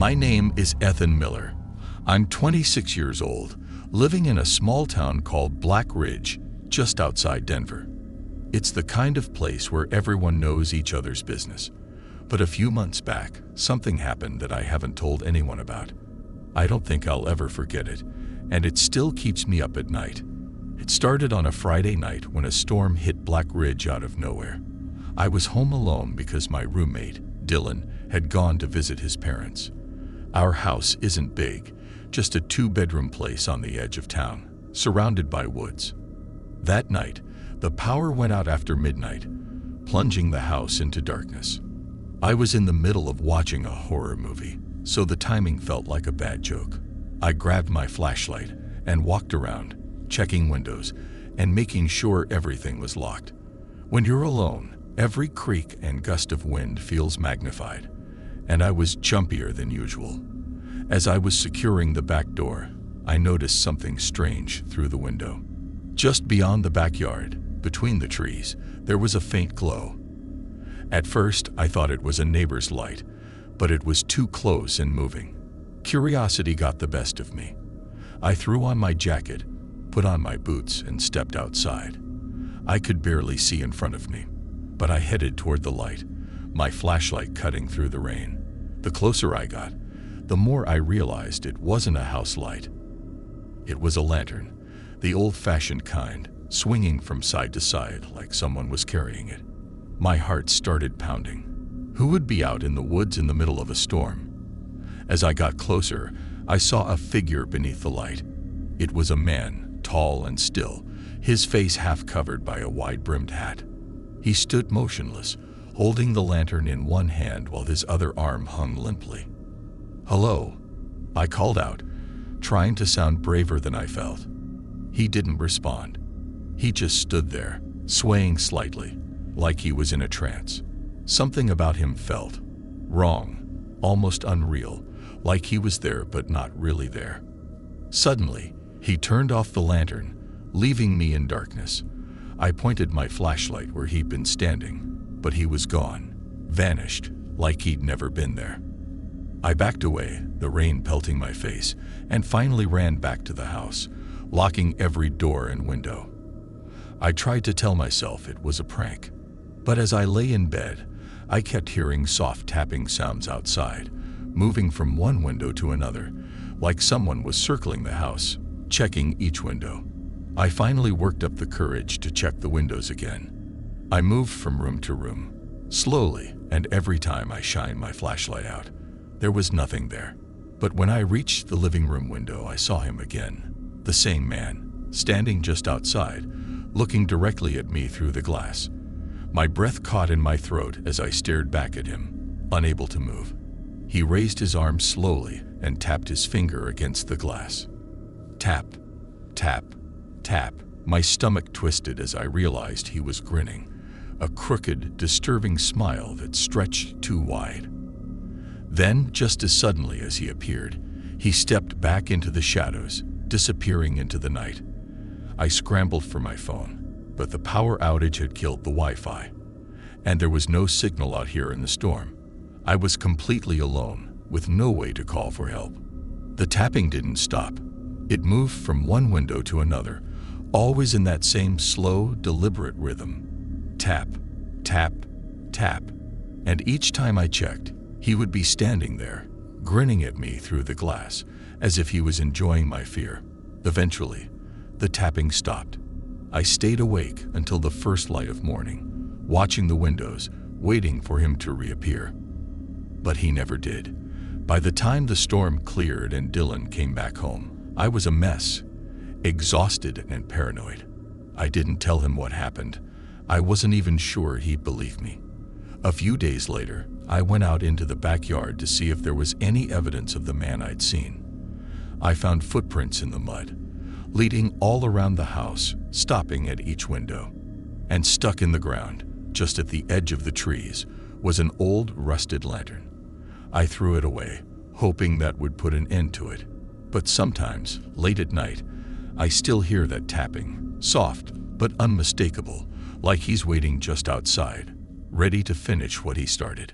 My name is Ethan Miller. I'm 26 years old, living in a small town called Black Ridge, just outside Denver. It's the kind of place where everyone knows each other's business. But a few months back, something happened that I haven't told anyone about. I don't think I'll ever forget it, and it still keeps me up at night. It started on a Friday night when a storm hit Black Ridge out of nowhere. I was home alone because my roommate, Dylan, had gone to visit his parents. Our house isn't big, just a 2-bedroom place on the edge of town, surrounded by woods. That night, the power went out after midnight, plunging the house into darkness. I was in the middle of watching a horror movie, so the timing felt like a bad joke. I grabbed my flashlight and walked around, checking windows and making sure everything was locked. When you're alone, every creak and gust of wind feels magnified, and I was jumpier than usual. As I was securing the back door, I noticed something strange through the window. Just beyond the backyard, between the trees, there was a faint glow. At first, I thought it was a neighbor's light, but it was too close and moving. Curiosity got the best of me. I threw on my jacket, put on my boots, and stepped outside. I could barely see in front of me, but I headed toward the light, my flashlight cutting through the rain. The closer I got, the more I realized it wasn't a house light. It was a lantern, the old-fashioned kind, swinging from side to side like someone was carrying it. My heart started pounding. Who would be out in the woods in the middle of a storm? As I got closer, I saw a figure beneath the light. It was a man, tall and still, his face half covered by a wide-brimmed hat. He stood motionless, holding the lantern in one hand while his other arm hung limply. "Hello," I called out, trying to sound braver than I felt. He didn't respond. He just stood there, swaying slightly, like he was in a trance. Something about him felt wrong, almost unreal, like he was there but not really there. Suddenly, he turned off the lantern, leaving me in darkness. I pointed my flashlight where he'd been standing, but he was gone, vanished, like he'd never been there. I backed away, the rain pelting my face, and finally ran back to the house, locking every door and window. I tried to tell myself it was a prank, but as I lay in bed, I kept hearing soft tapping sounds outside, moving from one window to another, like someone was circling the house, checking each window. I finally worked up the courage to check the windows again. I moved from room to room, slowly, and every time I shined my flashlight out, there was nothing there. But when I reached the living room window, I saw him again. The same man, standing just outside, looking directly at me through the glass. My breath caught in my throat as I stared back at him, unable to move. He raised his arm slowly and tapped his finger against the glass. Tap, tap, tap. My stomach twisted as I realized he was grinning, a crooked, disturbing smile that stretched too wide. Then, just as suddenly as he appeared, he stepped back into the shadows, disappearing into the night. I scrambled for my phone, but the power outage had killed the Wi-Fi, and there was no signal out here in the storm. I was completely alone, with no way to call for help. The tapping didn't stop. It moved from one window to another, always in that same slow, deliberate rhythm. Tap, tap, tap. And each time I checked, he would be standing there, grinning at me through the glass, as if he was enjoying my fear. Eventually, the tapping stopped. I stayed awake until the first light of morning, watching the windows, waiting for him to reappear. But he never did. By the time the storm cleared and Dylan came back home, I was a mess, exhausted and paranoid. I didn't tell him what happened. I wasn't even sure he'd believe me. A few days later, I went out into the backyard to see if there was any evidence of the man I'd seen. I found footprints in the mud, leading all around the house, stopping at each window. And stuck in the ground, just at the edge of the trees, was an old, rusted lantern. I threw it away, hoping that would put an end to it. But sometimes, late at night, I still hear that tapping, soft but unmistakable, like he's waiting just outside, ready to finish what he started.